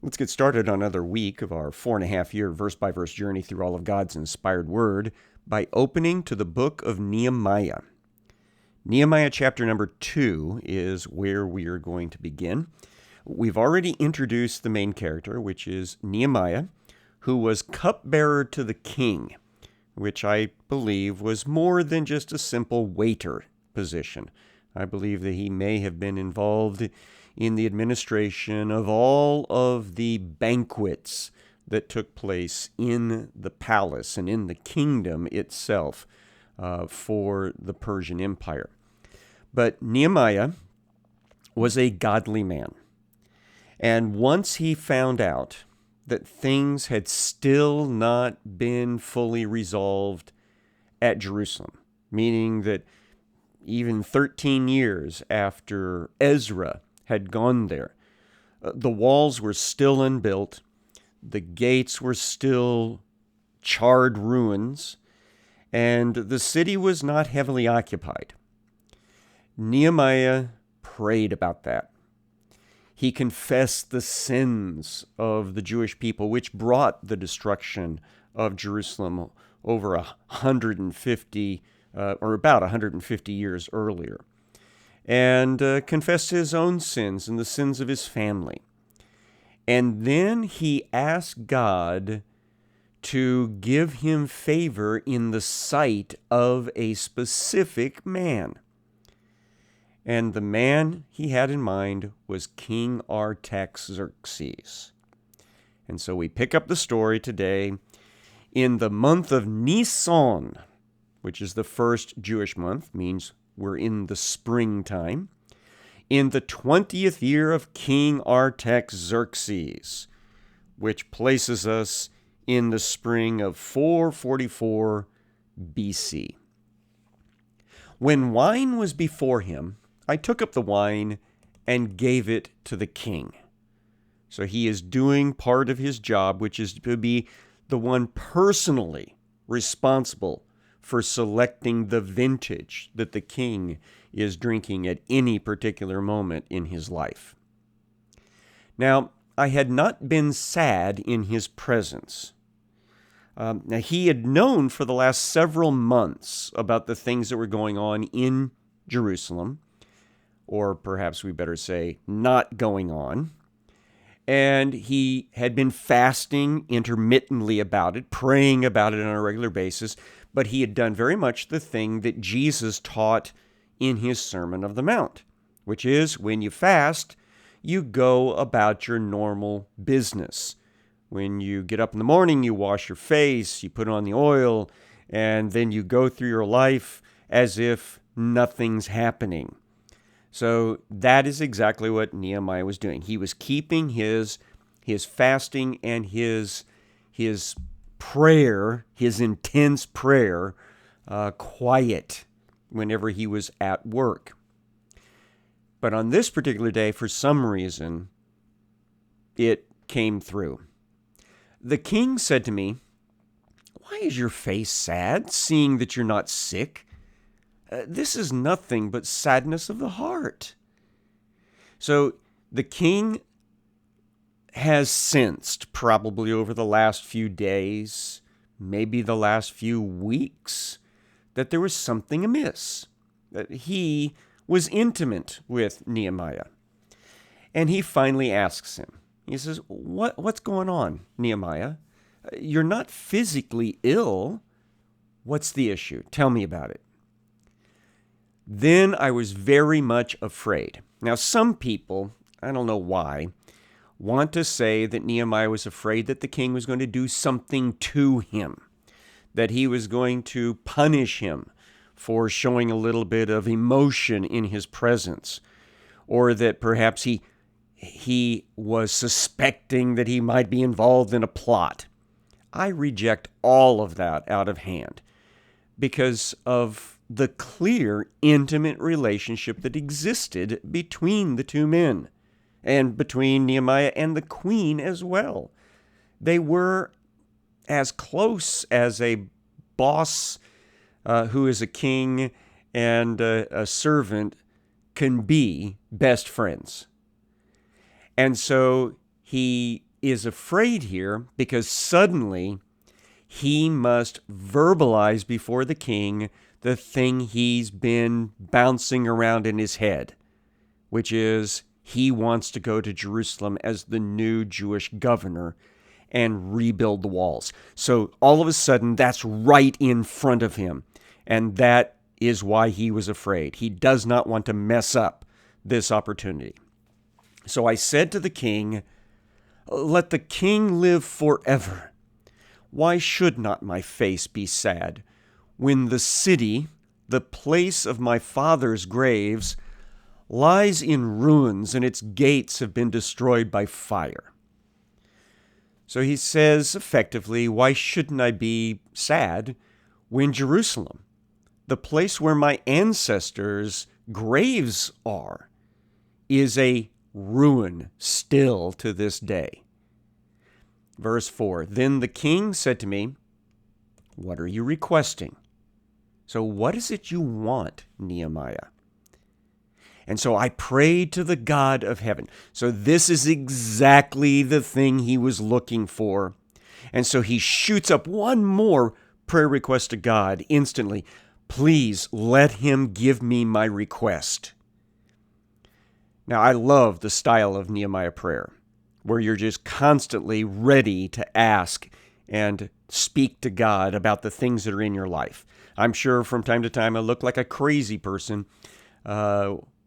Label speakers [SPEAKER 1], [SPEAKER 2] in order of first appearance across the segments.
[SPEAKER 1] Let's get started on another week of our 4.5 year verse-by-verse journey through all of God's inspired word by opening to the book of Nehemiah. Nehemiah chapter number 2 is where we are going to begin. We've already introduced the main character, which is Nehemiah, who was cupbearer to the king, which I believe was more than just a simple waiter position. I believe that he may have been involved in the administration of all of the banquets that took place in the palace and in the kingdom itself for the Persian Empire. But Nehemiah was a godly man. And once he found out that things had still not been fully resolved at Jerusalem, meaning that even 13 years after Ezra had gone there, the walls were still unbuilt, the gates were still charred ruins, and the city was not heavily occupied. Nehemiah prayed about that. He confessed the sins of the Jewish people, which brought the destruction of Jerusalem over 150, or about 150 years earlier, and confessed his own sins and the sins of his family. And then he asked God to give him favor in the sight of a specific man. And the man he had in mind was King Artaxerxes. And so we pick up the story today in the month of Nisan, which is the first Jewish month, means we're in the springtime, in the 20th year of King Artaxerxes, which places us in the spring of 444 BC. When wine was before him, I took up the wine and gave it to the king. So he is doing part of his job, which is to be the one personally responsible for selecting the vintage that the king is drinking at any particular moment in his life. Now, I had not been sad in his presence. Now, he had known for the last several months about the things that were going on in Jerusalem, or perhaps we better say, not going on. And he had been fasting intermittently about it, praying about it on a regular basis, but he had done very much the thing that Jesus taught in his Sermon of the Mount, which is when you fast, you go about your normal business. When you get up in the morning, you wash your face, you put on the oil, and then you go through your life as if nothing's happening. So that is exactly what Nehemiah was doing. He was keeping his fasting and his prayer, his intense prayer, quiet whenever he was at work. But on this particular day, for some reason, it came through. The king said to me, "Why is your face sad, seeing that you're not sick? This is nothing but sadness of the heart." So the king has sensed, probably over the last few days, maybe the last few weeks, that there was something amiss, that he was intimate with Nehemiah. And he finally asks him, he says, what's going on, Nehemiah? You're not physically ill. What's the issue? Tell me about it. Then I was very much afraid. Now, some people, I don't know why, want to say that Nehemiah was afraid that the king was going to do something to him, that he was going to punish him for showing a little bit of emotion in his presence, or that perhaps he was suspecting that he might be involved in a plot. I reject all of that out of hand because of the clear, intimate relationship that existed between the two men and between Nehemiah and the queen as well. They were as close as a boss who is a king and a servant can be best friends. And so he is afraid here because suddenly he must verbalize before the king the thing he's been bouncing around in his head, which is he wants to go to Jerusalem as the new Jewish governor and rebuild the walls. So all of a sudden, that's right in front of him. And that is why he was afraid. He does not want to mess up this opportunity. So I said to the king, "Let the king live forever. Why should not my face be sad when the city, the place of my father's graves, lies in ruins and its gates have been destroyed by fire?" So he says effectively, why shouldn't I be sad when Jerusalem, the place where my ancestors' graves are, is a ruin still to this day? Verse 4, "Then the king said to me, 'What are you requesting?'" So what is it you want, Nehemiah? And so I prayed to the God of heaven. So this is exactly the thing he was looking for. And so he shoots up one more prayer request to God instantly. "Please let him give me my request." Now, I love the style of Nehemiah prayer, where you're just constantly ready to ask and speak to God about the things that are in your life. I'm sure from time to time I look like a crazy person,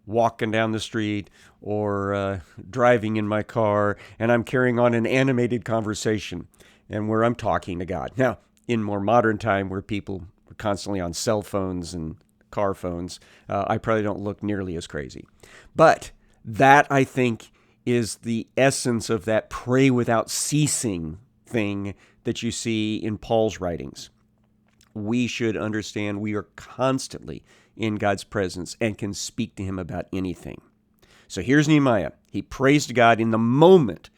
[SPEAKER 1] walking down the street or driving in my car, and I'm carrying on an animated conversation and where I'm talking to God. Now, in more modern time where people are constantly on cell phones and car phones, I probably don't look nearly as crazy. But that, I think, is the essence of that pray without ceasing thing that you see in Paul's writings. We should understand we are constantly in God's presence and can speak to him about anything. So here's Nehemiah. He prays to God in the moment.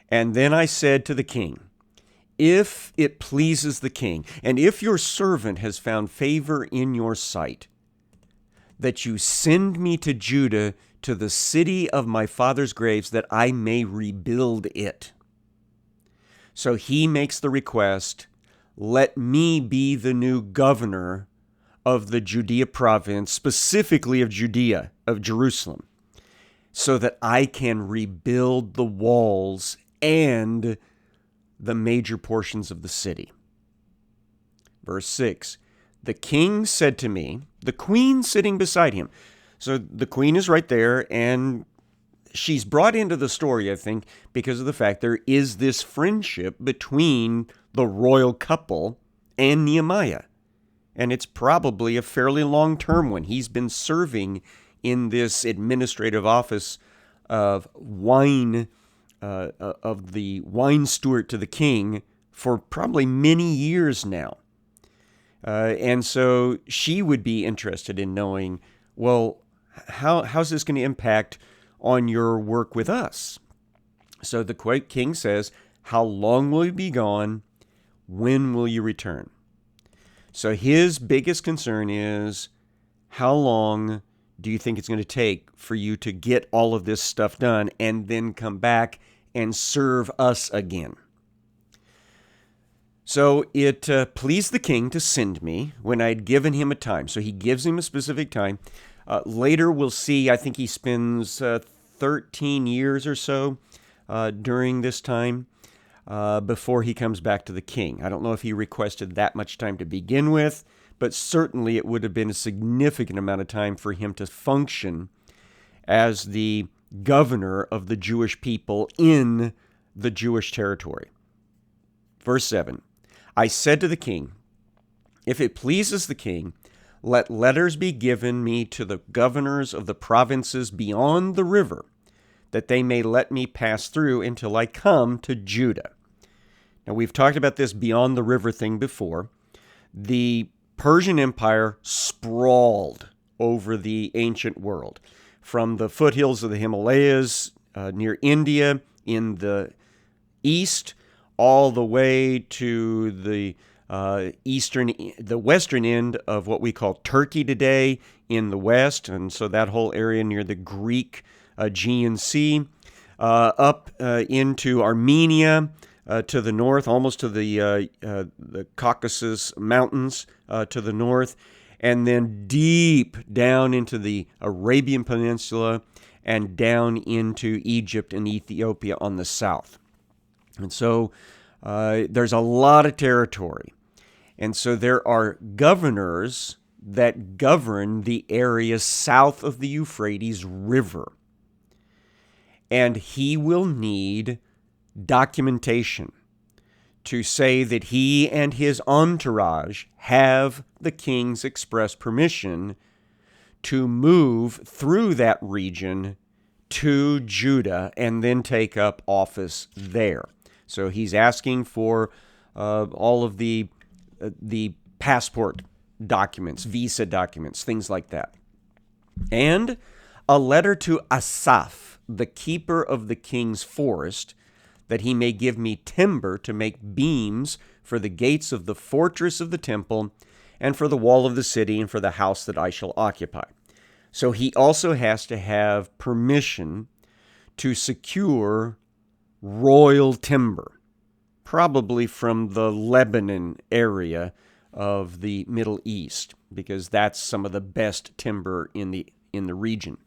[SPEAKER 1] "And then I said to the king, 'If it pleases the king, and if your servant has found favor in your sight, that you send me to Judah, to the city of my father's graves, that I may rebuild it.'" So he makes the request, "Let me be the new governor of the Judea province, specifically of Judea, of Jerusalem, so that I can rebuild the walls and the major portions of the city." Verse 6, "The king said to me," the queen sitting beside him. So the queen is right there, and she's brought into the story, I think, because of the fact there is this friendship between the royal couple and Nehemiah. And it's probably a fairly long-term one. He's been serving in this administrative office of the wine steward to the king for probably many years now. And so she would be interested in knowing, well, how's this going to impact on your work with us? So the king says, "How long will you be gone? When will you return?" So his biggest concern is, how long do you think it's going to take for you to get all of this stuff done and then come back and serve us again? So it pleased the king to send me when I had given him a time. So he gives him a specific time. Later we'll see, I think he spends 13 years or so during this time before he comes back to the king. I don't know if he requested that much time to begin with, but certainly it would have been a significant amount of time for him to function as the governor of the Jewish people in the Jewish territory. Verse 7, "I said to the king, 'If it pleases the king, let letters be given me to the governors of the provinces beyond the river, that they may let me pass through until I come to Judah.'" Now, we've talked about this beyond the river thing before. The Persian Empire sprawled over the ancient world, from the foothills of the Himalayas near India in the east, all the way to the western end of what we call Turkey today in the west, and so that whole area near the Greek Aegean Sea. up into Armenia to the north, almost to the Caucasus Mountains to the north, and then deep down into the Arabian Peninsula and down into Egypt and Ethiopia on the south. And so there's a lot of territory. And so there are governors that govern the area south of the Euphrates River. And he will need documentation to say that he and his entourage have the king's express permission to move through that region to Judah and then take up office there. So he's asking for all of the passport documents, visa documents, things like that. And a letter to Asaph, the keeper of the king's forest, that he may give me timber to make beams for the gates of the fortress of the temple and for the wall of the city and for the house that I shall occupy. So he also has to have permission to secure royal timber, probably from the Lebanon area of the Middle East, because that's some of the best timber in the region,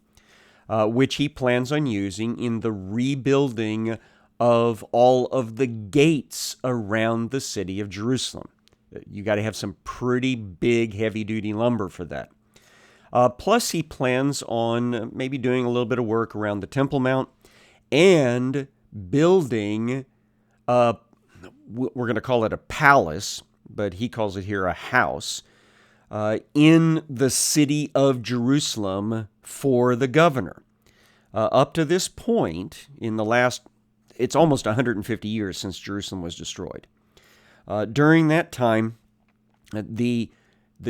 [SPEAKER 1] which he plans on using in the rebuilding of all of the gates around the city of Jerusalem. You got to have some pretty big, heavy-duty lumber for that. Plus, he plans on maybe doing a little bit of work around the Temple Mount and building, we're going to call it a palace, but he calls it here a house, in the city of Jerusalem for the governor. Up to this point, in the last, it's almost 150 years since Jerusalem was destroyed. During that time, the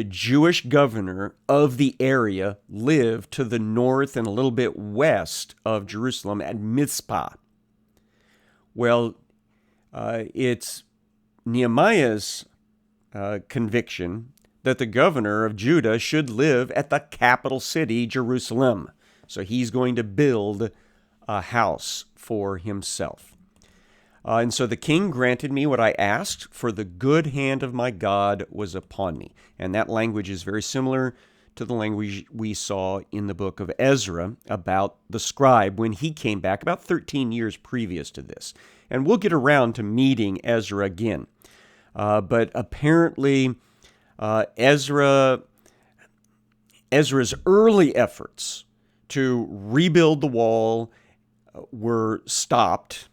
[SPEAKER 1] Jewish governor of the area lived to the north and a little bit west of Jerusalem at Mizpah. Well, it's Nehemiah's conviction that the governor of Judah should live at the capital city, Jerusalem. So he's going to build a house for himself. And so the king granted me what I asked, for the good hand of my God was upon me. And that language is very similar to the language we saw in the book of Ezra about the scribe when he came back about 13 years previous to this. And we'll get around to meeting Ezra again. But apparently, Ezra's early efforts to rebuild the wall were stopped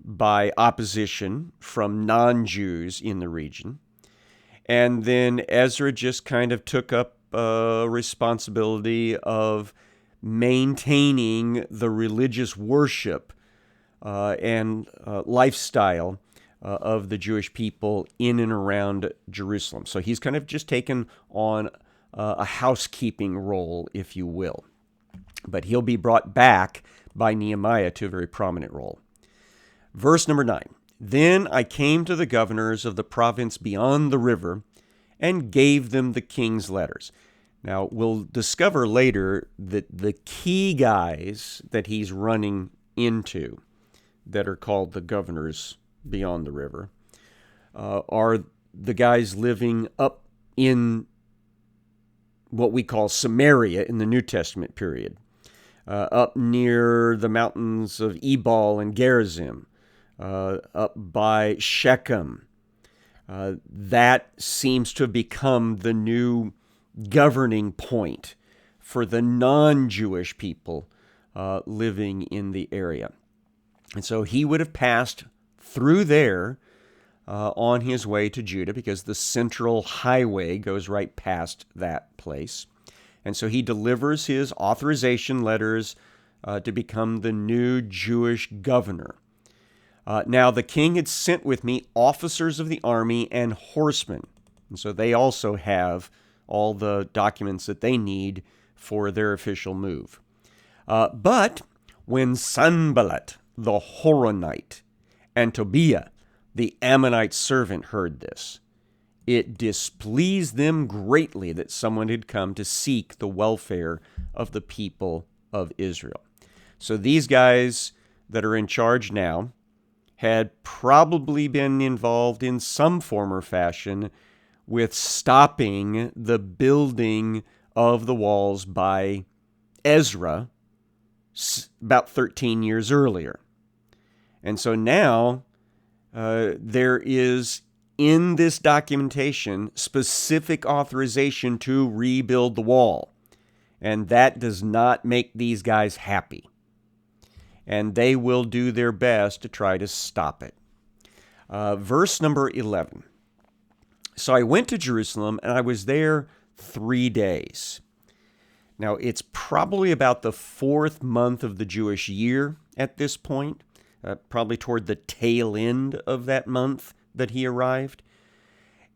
[SPEAKER 1] by opposition from non-Jews in the region. And then Ezra just kind of took up responsibility of maintaining the religious worship and lifestyle of the Jewish people in and around Jerusalem. So he's kind of just taken on a housekeeping role, if you will. But he'll be brought back by Nehemiah to a very prominent role. Verse number 9, Then I came to the governors of the province beyond the river and gave them the king's letters. Now, we'll discover later that the key guys that he's running into that are called the governors beyond the river are the guys living up in what we call Samaria in the New Testament period, up near the mountains of Ebal and Gerizim, up by Shechem. That seems to have become the new governing point for the non-Jewish people living in the area. And so he would have passed through there on his way to Judah, because the central highway goes right past that place. And so he delivers his authorization letters to become the new Jewish governor. Now, the king had sent with me officers of the army and horsemen. And so they also have all the documents that they need for their official move. But when Sanballat, the Horonite, and Tobiah, the Ammonite servant, heard this, it displeased them greatly that someone had come to seek the welfare of the people of Israel. So these guys that are in charge now had probably been involved in some form or fashion with stopping the building of the walls by Ezra about 13 years earlier. And so now there is in this documentation specific authorization to rebuild the wall. And that does not make these guys happy. And they will do their best to try to stop it. Verse number 11. So I went to Jerusalem, and I was there 3 days. Now, it's probably about the 4th month of the Jewish year at this point, probably toward the tail end of that month that he arrived.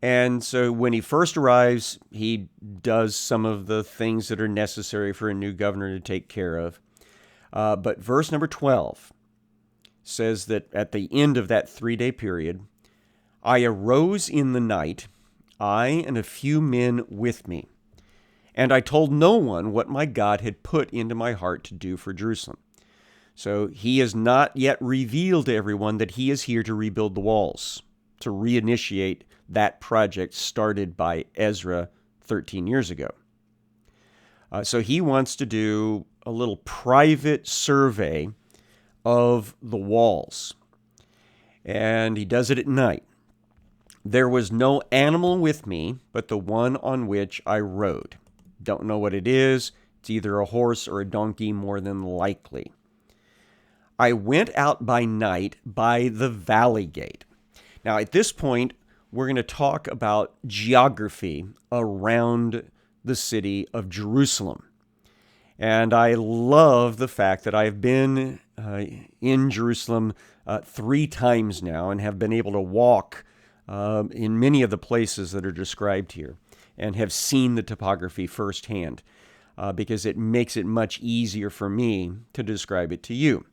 [SPEAKER 1] And so when he first arrives, he does some of the things that are necessary for a new governor to take care of. But verse number 12 says that at the end of that 3-day period, I arose in the night, I and a few men with me, and I told no one what my God had put into my heart to do for Jerusalem. So he has not yet revealed to everyone that he is here to rebuild the walls, to reinitiate that project started by Ezra 13 years ago. So he wants to do a little private survey of the walls, and he does it at night. There was no animal with me but the one on which I rode. Don't know what it is. It's either a horse or a donkey, more than likely. I went out by night by the valley gate. Now, at this point, we're going to talk about geography around the city of Jerusalem. And I love the fact that I've been in Jerusalem 3 times now and have been able to walk in many of the places that are described here and have seen the topography firsthand because it makes it much easier for me to describe it to you.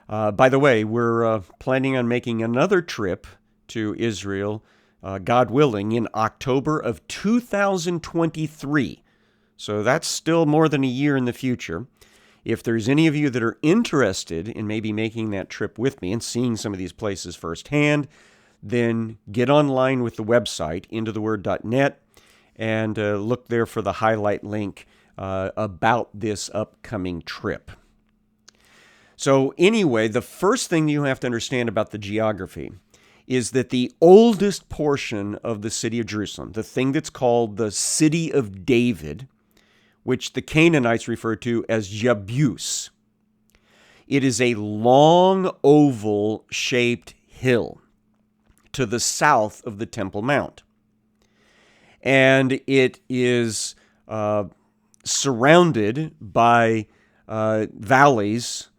[SPEAKER 1] By the way, we're planning on making another trip to Israel, God willing, in October of 2023. So that's still more than a year in the future. If there's any of you that are interested in maybe making that trip with me and seeing some of these places firsthand, then get online with the website, intotheword.net, and look there for the highlight link about this upcoming trip. So anyway, the first thing you have to understand about the geography is that the oldest portion of the city of Jerusalem, the thing that's called the City of David, which the Canaanites refer to as Jebus, it is a long oval-shaped hill to the south of the Temple Mount. And it is surrounded by valleys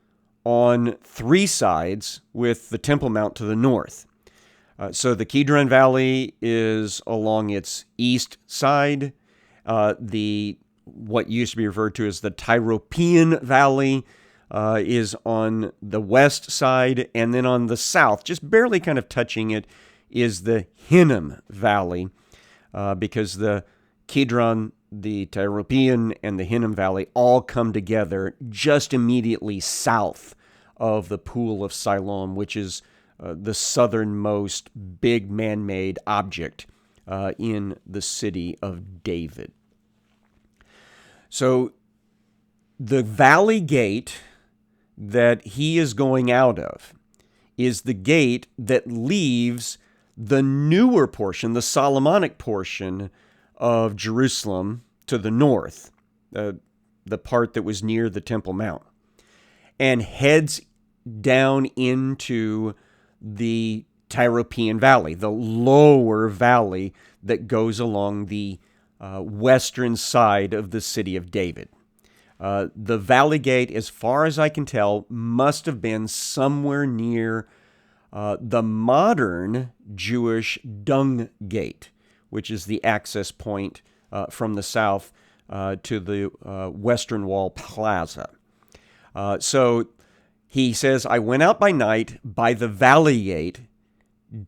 [SPEAKER 1] on 3 sides with the Temple Mount to the north. So the Kidron Valley is along its east side. What used to be referred to as the Tyropean Valley is on the west side, and then on the south, just barely kind of touching it, is the Hinnom Valley, because the Kidron, the Tyropean, and the Hinnom Valley all come together just immediately south of the Pool of Siloam, which is the southernmost big man-made object in the city of David. So the valley gate that he is going out of is the gate that leaves the newer portion, the Solomonic portion of Jerusalem to the north, the part that was near the Temple Mount, and heads down into the Tyropean Valley, the lower valley that goes along the western side of the city of David. The Valley Gate, as far as I can tell, must have been somewhere near the modern Jewish Dung Gate, which is the access point from the south to the Western Wall Plaza. So he says, I went out by night by the Valley Gate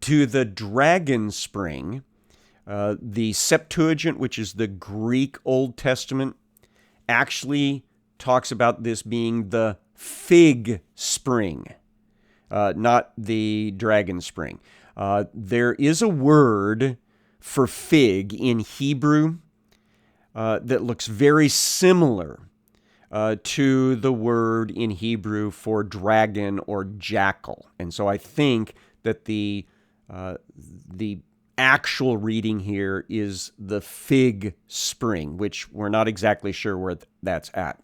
[SPEAKER 1] to the Dragon Spring. The Septuagint, which is the Greek Old Testament, actually talks about this being the fig spring. not the dragon spring. There is a word for fig in Hebrew that looks very similar to the word in Hebrew for dragon or jackal. And so I think that the actual reading here is the fig spring, which we're not exactly sure where that's at.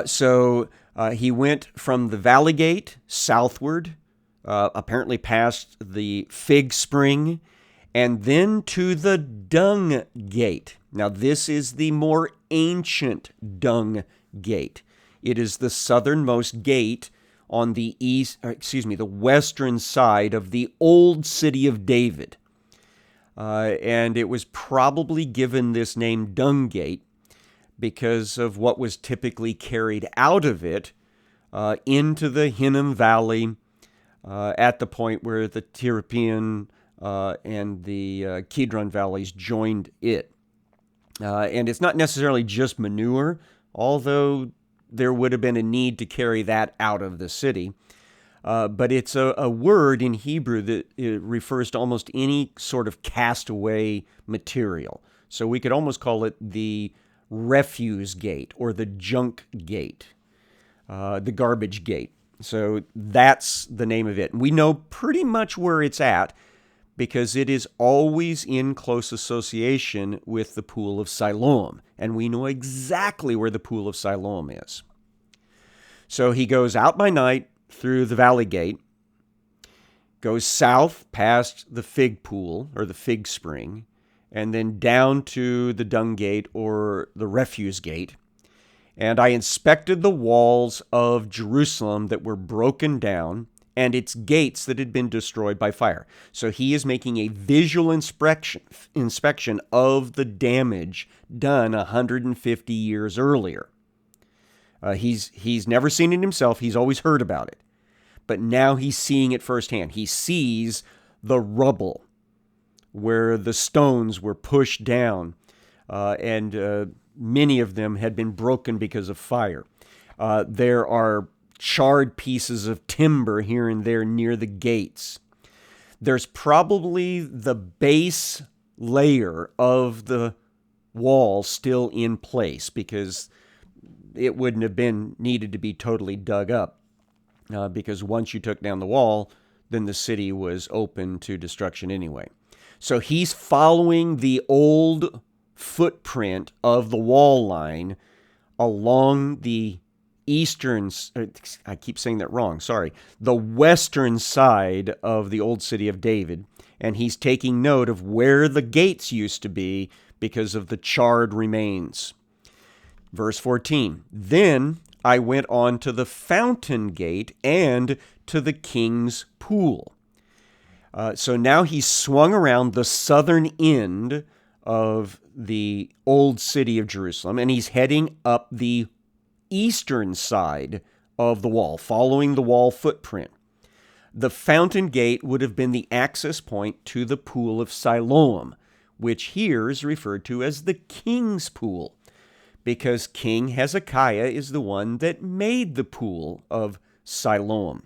[SPEAKER 1] So he went from the Valley Gate southward, apparently past the fig spring, and then to the Dung Gate. Now, this is the more ancient Dung Gate. It is the southernmost gate on the the western side of the old city of David. And it was probably given this name Dung Gate because of what was typically carried out of it into the Hinnom Valley at the point where the Tirapian and the Kidron valleys joined it. And it's not necessarily just manure, although there would have been a need to carry that out of the city. But it's a word in Hebrew that refers to almost any sort of castaway material. So we could almost call it the refuse gate or the junk gate, the garbage gate. So that's the name of it. And we know pretty much where it's at because it is always in close association with the Pool of Siloam. And we know exactly where the Pool of Siloam is. So he goes out by night through the Valley Gate, goes south past the fig pool or the fig spring, and then down to the Dung Gate or the Refuse Gate. And I inspected the walls of Jerusalem that were broken down and its gates that had been destroyed by fire. So he is making a visual inspection of the damage done 150 years earlier. He's never seen it himself. He's always heard about it. But now he's seeing it firsthand. He sees the rubble where the stones were pushed down, and many of them had been broken because of fire. There are charred pieces of timber here and there near the gates. There's probably the base layer of the wall still in place because it wouldn't have been needed to be totally dug up, because once you took down the wall, then the city was open to destruction anyway. So he's following the old footprint of the wall line along the I keep saying that wrong, sorry, the western side of the old city of David, and he's taking note of where the gates used to be because of the charred remains. Verse 14, then I went on to the fountain gate and to the king's pool. So now he's swung around the southern end of the old city of Jerusalem, and he's heading up the eastern side of the wall, following the wall footprint. The fountain gate would have been the access point to the Pool of Siloam, which here is referred to as the king's pool, because King Hezekiah is the one that made the Pool of Siloam.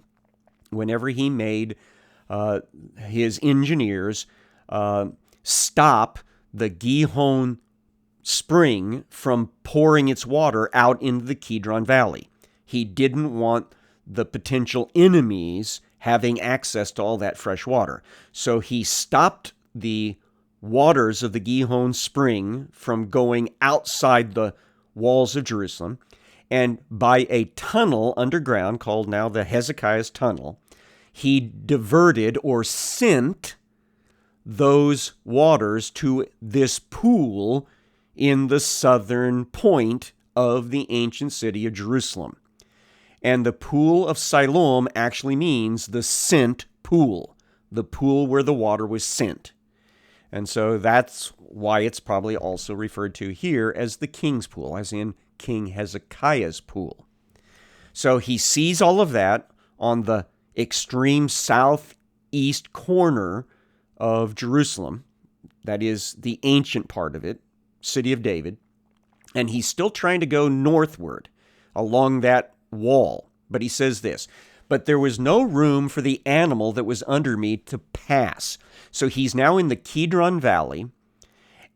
[SPEAKER 1] Whenever he made his engineers stop the Gihon spring from pouring its water out into the Kidron Valley. He didn't want the potential enemies having access to all that fresh water. So he stopped the waters of the Gihon spring from going outside the walls of Jerusalem, and by a tunnel underground called now the Hezekiah's Tunnel, he diverted or sent those waters to this pool in the southern point of the ancient city of Jerusalem. And the Pool of Siloam actually means the sent pool, the pool where the water was sent. And so that's why it's probably also referred to here as the king's pool, as in King Hezekiah's pool. So he sees all of that on the extreme southeast corner of Jerusalem. That is the ancient part of it, city of David. And he's still trying to go northward along that wall. But he says this, but there was no room for the animal that was under me to pass. So he's now in the Kidron Valley,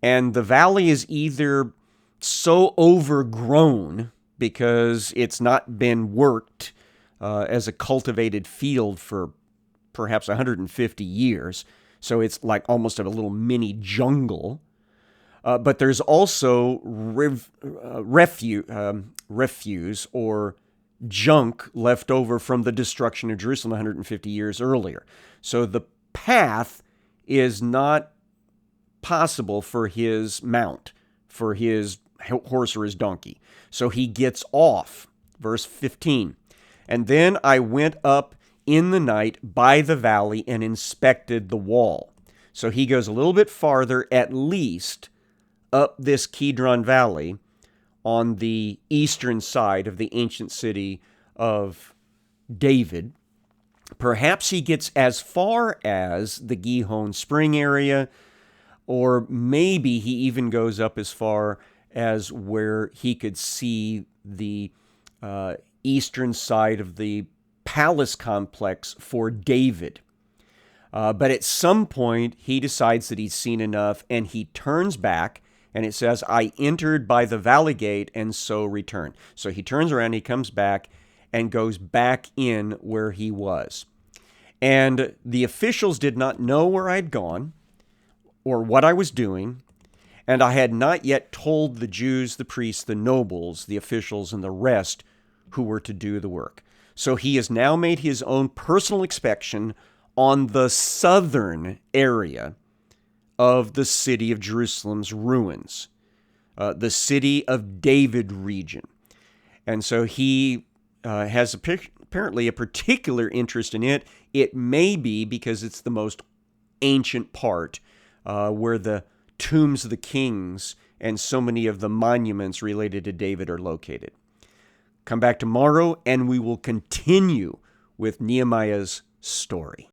[SPEAKER 1] and the valley is either so overgrown because it's not been worked as a cultivated field for perhaps 150 years. So it's like almost a little mini jungle. But there's also refuse or junk left over from the destruction of Jerusalem 150 years earlier. So the path is not possible for his mount, for his horse or his donkey. So he gets off. Verse 15. And then I went up in the night by the valley and inspected the wall. So he goes a little bit farther, at least, up this Kidron Valley on the eastern side of the ancient city of David. Perhaps he gets as far as the Gihon Spring area, or maybe he even goes up as far as where he could see the eastern side of the palace complex for David. But at some point, he decides that he's seen enough, and he turns back, and it says, I entered by the valley gate and so returned. So he turns around, he comes back, and goes back in where he was. And the officials did not know where I'd gone or what I was doing, and I had not yet told the Jews, the priests, the nobles, the officials, and the rest who were to do the work. So he has now made his own personal inspection on the southern area of the city of Jerusalem's ruins, the city of David region. And so he has apparently a particular interest in it. It may be because it's the most ancient part where the tombs of the kings and so many of the monuments related to David are located. Come back tomorrow and we will continue with Nehemiah's story.